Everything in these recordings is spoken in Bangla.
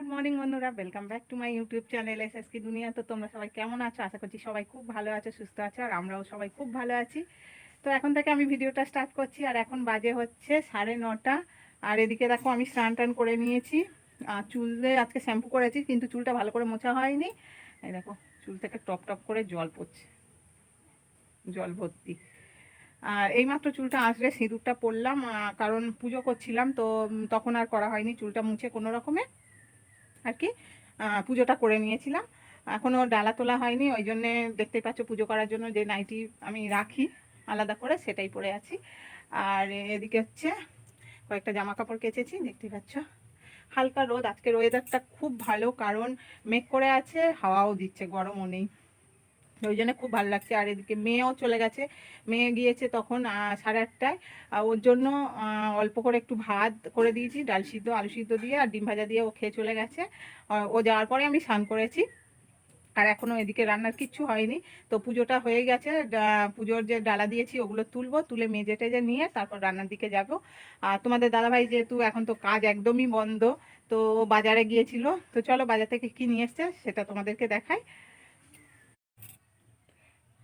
গুড মর্নিং বন্ধুরা, welcome back to my YouTube channel SSK দুনিয়া। তো তোমরা সবাই কেমন আছো? আশা করছি সবাই খুব ভালো আছো, সুস্থ আছো, আর আমরাও সবাই খুব ভালো আছি। তো এখন থেকে আমি ভিডিওটা স্টার্ট করছি, আর এখন বাজে হচ্ছে 9:30। আর এদিকে দেখো আমি স্নান টান করে নিয়েছি, চুলে আজকে শ্যাম্পু করেছি, কিন্তু চুলটা ভালো করে মোছা হয়নি। এই দেখো চুল থেকে টপ টপ করে জল পড়ছে, জল ভর্তি। আর এইমাত্র চুলটা আসলে সিঁদুরটা পরলাম, কারণ পুজো করছিলাম তো তখন আর করা হয়নি। চুলটা মুছে কোনো রকমে আর কি পুজোটা করে নিয়েছিলাম। এখনও ডালা তোলা হয়নি, ওই জন্যে দেখতেই পাচ্ছ পুজো করার জন্য যে নাইটি আমি রাখি আলাদা করে সেটাই পরে আছি। আর এদিকে হচ্ছে কয়েকটা জামা কাপড় কেচেছি, দেখতেই পাচ্ছ। হালকা রোদ, আজকের ওয়েদারটা খুব ভালো, কারণ মেঘ করে আছে, হাওয়াও দিচ্ছে, গরমও নেই, ওই জন্য খুব ভালো লাগছে। আর এদিকে মেয়েও চলে গেছে, মেয়ে গিয়েছে তখন 8:30টায়। ওর জন্য অল্প করে একটু ভাত করে দিয়েছি, ডাল সিদ্ধ আলু সিদ্ধ দিয়ে আর ডিম ভাজা দিয়ে ও খেয়ে চলে গেছে। ও যাওয়ার পরে আমি স্নান করেছি, আর এখনও এদিকে রান্নার কিচ্ছু হয়নি। তো পুজোটা হয়ে গেছে, পুজোর যে ডালা দিয়েছি ওগুলো তুলবো, তুলে মেজে টেজে নিয়ে তারপর রান্নার দিকে যাব। আর তোমাদের দাদাভাই যেহেতু এখন তো কাজ একদমই বন্ধ, তো বাজারে গিয়েছিল। তো চলো বাজার থেকে কি নিয়ে এসছে সেটা তোমাদেরকে দেখাই।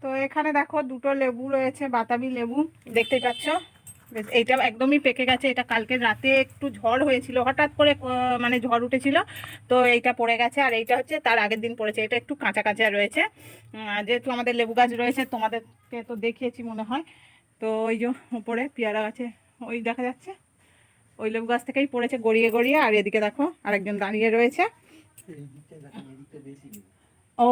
তো এখানে দেখো দুটো লেবু রয়েছে, বাতাবি লেবু, দেখতেই পাচ্ছ। বেশ, এইটা একদমই পেকে গেছে। এটা কালকে রাতে একটু ঝড় হয়েছিল, হঠাৎ করে মানে ঝড় উঠেছিল, তো এইটা পড়ে গেছে। আর এইটা হচ্ছে তার আগের দিন পড়েছে, এটা একটু কাঁচা কাঁচা রয়েছে। যেহেতু আমাদের লেবু গাছ রয়েছে, তোমাদেরকে তো দেখিয়েছি মনে হয়। তো ওই যে উপরে পেয়ারা গাছে ওই দেখা যাচ্ছে, ওই লেবু গাছ থেকেই পড়েছে গড়িয়ে গড়িয়ে। আর এদিকে দেখো আরেকজন দাঁড়িয়ে রয়েছে। ও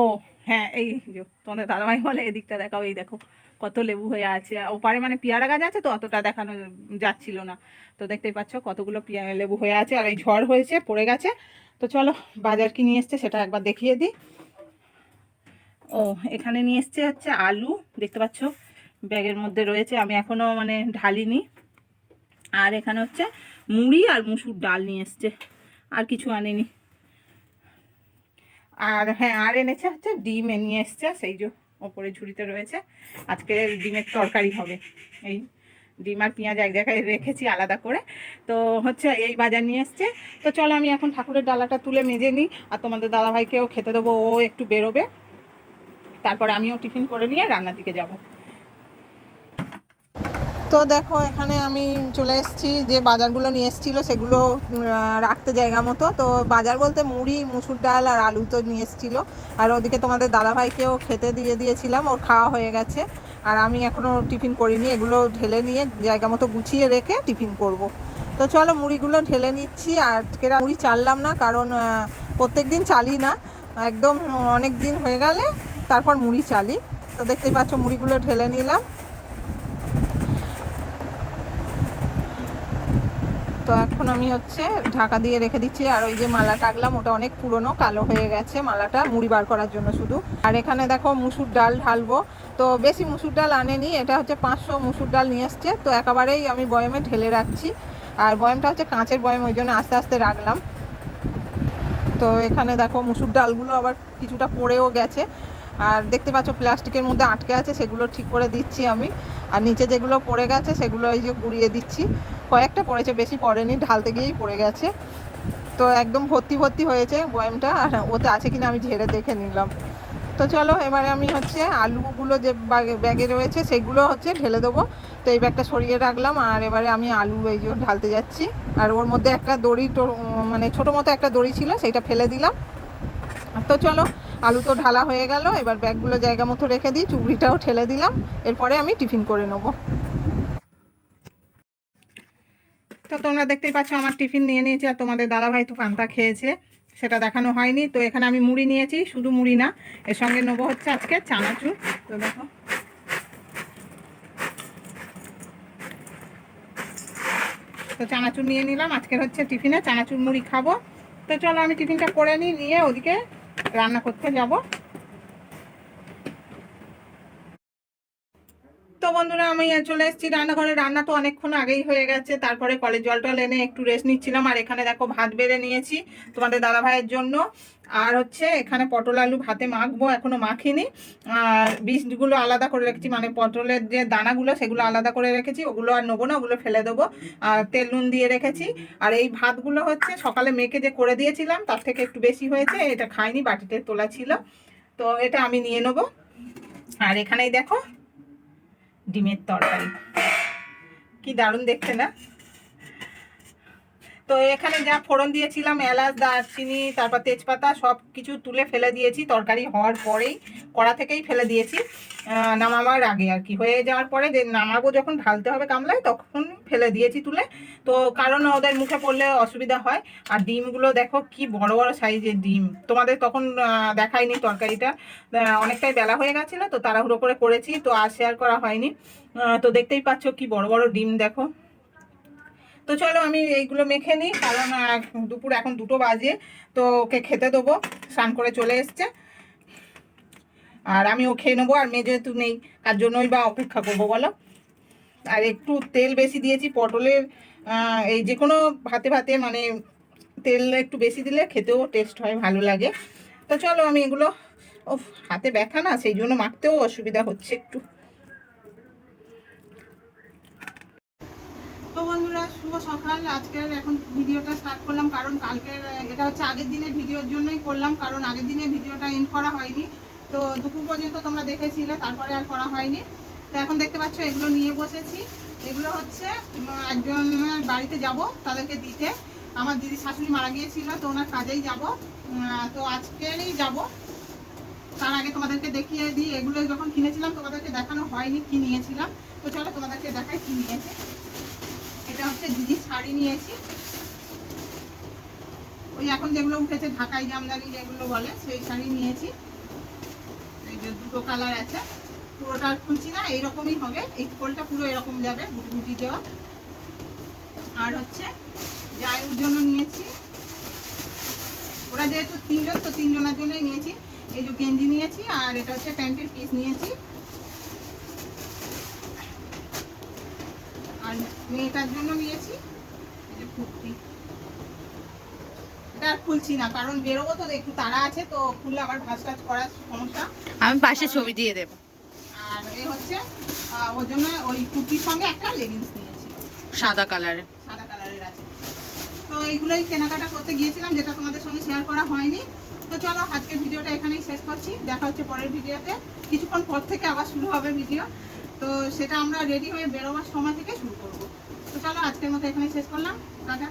হ্যাঁ, এই যে তোমাদের দাদাভাই বলে এদিকটা দেখাও, এই দেখো কত লেবু হয়ে আছে। ওপারে মানে পেয়ারা গাছ আছে, তো অতটা দেখানো যাচ্ছিল না। তো দেখতেই পাচ্ছ কতগুলো লেবু হয়ে আছে, আর এই ঝড় হয়েছে পড়ে গেছে। তো চলো বাজার কি নিয়ে এসছে সেটা একবার দেখিয়ে দিই। ও এখানে নিয়ে এসছে হচ্ছে আলু, দেখতে পাচ্ছ ব্যাগের মধ্যে রয়েছে, আমি এখনো মানে ঢালিনি। আর এখানে হচ্ছে মুড়ি আর মুসুর ডাল নিয়ে এসছে, আর কিছু আনেনি। আর হ্যাঁ, আর এনেছে হচ্ছে ডিম নিয়ে এসছে, সেই যে ওপরে ঝুড়িতে রয়েছে। আজকে ডিমের তরকারি হবে। এই ডিম আর পেঁয়াজ এক জায়গায় রেখেছি আলাদা করে। তো হচ্ছে এই বাজার নিয়ে এসছে। তো চলো আমি এখন ঠাকুরের ডালাটা তুলে মেজে নিই, আর তোমাদের দাদাভাইকেও খেতে দেবো, ও একটু বেরোবে, তারপর আমিও টিফিন করে নিয়ে রান্নার দিকে যাব। তো দেখো এখানে আমি চলে এসেছি, যে বাজারগুলো নিয়ে এসেছিলো সেগুলো রাখতে জায়গা মতো। তো বাজার বলতে মুড়ি, মুসুর ডাল আর আলু তো নিয়ে এসেছিলো। আর ওদিকে তোমাদের দাদাভাইকেও খেতে দিয়ে দিয়েছিলাম, ওর খাওয়া হয়ে গেছে। আর আমি এখনও টিফিন করিনি, এগুলো ঢেলে নিয়ে জায়গা মতো গুছিয়ে রেখে টিফিন করব। তো চলো মুড়িগুলো ঢেলে নিচ্ছি। আর আজকের মুড়ি চাললাম না, কারণ প্রত্যেক দিন চালি না, একদম অনেক দিন হয়ে গেলে তারপর মুড়ি চালি। তো দেখতেই পাচ্ছ মুড়িগুলো ঢেলে নিলাম। তো এখন আমি হচ্ছে ঢাকা দিয়ে রেখে দিচ্ছি। আর ওই যে মালা টাকলাম ওটা অনেক পুরনো, কালো হয়ে গেছে মালাটা, মুড়ি বার করার জন্য শুধু। আর এখানে দেখো মুসুর ডাল ঢালবো। তো বেশি মুসুর ডাল আনেনি, এটা হচ্ছে 500 মুসুর ডাল নিয়ে এসছে। তো একেবারেই আমি বয়মে ঢেলে রাখছি, আর বয়মটা হচ্ছে কাঁচের বয়ম, ওই জন্য আস্তে আস্তে রাখলাম। তো এখানে দেখো মুসুর ডালগুলো আবার কিছুটা পড়েও গেছে, আর দেখতে পাচ্ছ প্লাস্টিকের মধ্যে আটকে আছে, সেগুলো ঠিক করে দিচ্ছি আমি। আর নিচে যেগুলো পড়ে গেছে সেগুলো এই যে গুঁড়িয়ে দিচ্ছি। কয়েকটা পড়েছে, বেশি পড়েনি, ঢালতে গিয়েই পড়ে গেছে। তো একদম ভর্তি ভর্তি হয়েছে বয়ামটা, আর ওতে আছে কিনা আমি ঝেড়ে দেখে নিলাম। তো চলো এবারে আমি হচ্ছে আলুগুলো যে ব্যাগে রয়েছে সেগুলো হচ্ছে ঢেলে দেবো। তো এই ব্যাগটা সরিয়ে রাখলাম, আর এবারে আমি আলু এই যে ঢালতে যাচ্ছি। আর ওর মধ্যে একটা দড়ি, মানে ছোটো মতো একটা দড়ি ছিল, সেইটা ফেলে দিলাম। তো চলো আলু তো ঢালা হয়ে গেল, এবার ব্যাগগুলো জায়গা মতো রেখে দিই, চুবড়িটাও ঠেলে দিলাম, এরপরে আমি টিফিন করে নেবো। তো তোমরা দেখতেই পাচ্ছ আমার টিফিন নিয়ে নিয়েছি, আর তোমাদের দাদাভাই তো পান্তা খেয়েছে, সেটা দেখানো হয়নি। তো এখানে আমি মুড়ি নিয়েছি, শুধু মুড়ি না, এর সঙ্গে নেবো হচ্ছে আজকে চানাচুর। তো দেখো তো চানাচুর নিয়ে নিলাম, আজকের হচ্ছে টিফিনে চানাচুর মুড়ি খাবো। তো চলো আমি টিফিনটা করে নিই, নিয়ে ওদিকে রান্না করতে যাব। তো বন্ধুরা আমি চলে এসেছি রান্নাঘরে। রান্না তো অনেকক্ষণ আগেই হয়ে গেছে, তারপরে কলের জল টল এনে একটু রেস্ট নিচ্ছিলাম। আর এখানে দেখো ভাত বেড়ে নিয়েছি তোমাদের দাদা ভাইয়ের জন্য। আর হচ্ছে এখানে পটল আলু ভাতে মাখবো, এখনো মাখিনি। আর বীজগুলো আলাদা করে রেখেছি, মানে পটলের যে দানাগুলো সেগুলো আলাদা করে রেখেছি, ওগুলো আর নেবো না, ওগুলো ফেলে দেবো। আর তেল নুন দিয়ে রেখেছি। আর এই ভাতগুলো হচ্ছে সকালে মেখে যে করে দিয়েছিলাম তার থেকে একটু বেশি হয়েছে, এটা খাইনি, বাটিতে তোলা ছিল, তো এটা আমি নিয়ে নেবো। আর এখানেই দেখো ডিমের তরকারি, কি দারুণ দেখতে না? তো এখানে যা ফোড়ন দিয়েছিলাম, এলাচ দারচিনি তারপর তেজপাতা সব কিছু তুলে ফেলে দিয়েছি তরকারি হওয়ার পরেই, কড়া থেকেই ফেলে দিয়েছি নামাবার আগে আর কি। হয়ে যাওয়ার পরে যে নামাবো যখন ঢালতে হবে গামলায় তখন ফেলে দিয়েছি তুলে, তো কারণ ওদের মুখে পড়লে অসুবিধা হয়। আর ডিমগুলো দেখো কি বড় বড় সাইজের ডিম, তোমাদের তখন দেখাইনি তরকারিটা, অনেকটাই বেলা হয়ে গেছিলো তো তাড়াহুড়ো করে করেছি, তো আর শেয়ার করা হয়নি। তো দেখতেই পাচ্ছ কি বড় বড় ডিম দেখো। তো চলো আমি এইগুলো মেখে নিই, কারণ দুপুর এখন 2টো বাজে, তো ওকে খেতে দেবো, স্নান করে চলে এসছে। আর আমিও খেয়ে নেবো, আর মেয়ে যেহেতু নেই তার জন্যই বা অপেক্ষা করবো বলো। আর একটু তেল বেশি দিয়েছি পটলের, এই যে কোনো ভাতে ভাতে মানে তেল একটু বেশি দিলে খেতেও টেস্ট হয়, ভালো লাগে। তো চলো আমি এগুলো, ও হাতে ব্যথা না সেই জন্য মাখতেও অসুবিধা হচ্ছে একটু। তো বন্ধুরা শুভ সকাল। আজকের এখন ভিডিওটা স্টার্ট করলাম, কারণ কালকের এটা হচ্ছে আগের দিনের ভিডিওর জন্যই করলাম, কারণ আগের দিনে ভিডিওটা এন্ড করা হয়নি। তো দুপুর পর্যন্ত তোমরা দেখেছিলে, তারপরে আর করা হয়নি। তো এখন দেখতে পাচ্ছ এগুলো নিয়ে বসেছি। এগুলো হচ্ছে একজনের বাড়িতে যাব তাদেরকে দিতে। আমার দিদি শাশুড়ি মারা গিয়েছিল, তো ওনার কাজেই যাব। তো আজকেরই যাব। তার আগে তোমাদেরকে দেখিয়ে দিই, এগুলো যখন কিনেছিলাম তোমাদেরকে দেখানো হয়নি কি নিয়েছিলাম। তো চলো তোমাদেরকে দেখাই কি নিয়েছি। এটা হচ্ছে দিদি শাড়ি নিয়েছি, ওই এখন যেগুলো উঠেছে ঢাকাই জামদানি যেগুলো বলে সেই শাড়ি নিয়েছি। এই যে 2টো কালার আছে, পুরোটা খুলছি না, এইরকমই হবে, এই ফোলটা পুরো এরকম যাবে গুটি গুটি দেওয়া। আর হচ্ছে জায়ুর জন্য নিয়েছি, ওরা যেহেতু 3জন তো 3জনের জন্যই নিয়েছি। এই যে গেঞ্জি নিয়েছি, আর এটা হচ্ছে প্যান্টের পিস নিয়েছি। আর মেয়েটার জন্য নিয়েছি এই যে কুর্তি। এটা খুলছি না, কারণ বেরোবো তো একটু তাড়া আছে, তো খুললে আবার ভাঁজ টাজ করার সমস্যা। আমি পাশে ছবি দিয়ে দেবো। আর এ হচ্ছে ওর জন্য ওই কুর্তির সঙ্গে একটা লেগিংস নিয়েছি, সাদা কালারের আছে। তো এইগুলোই কেনাকাটা করতে গিয়েছিলাম, যেটা তোমাদের সঙ্গে শেয়ার করা হয়নি। তো চলো আজকের ভিডিওটা এখানেই শেষ করছি, দেখা হচ্ছে পরের ভিডিওতে। কিছুক্ষণ পর থেকে আবার শুরু হবে ভিডিও, তো সেটা আমরা রেডি হয়ে বেরোবার সময় থেকে শুরু করবো। তো চলো আজকের মতো এখানেই শেষ করলাম, টাটা।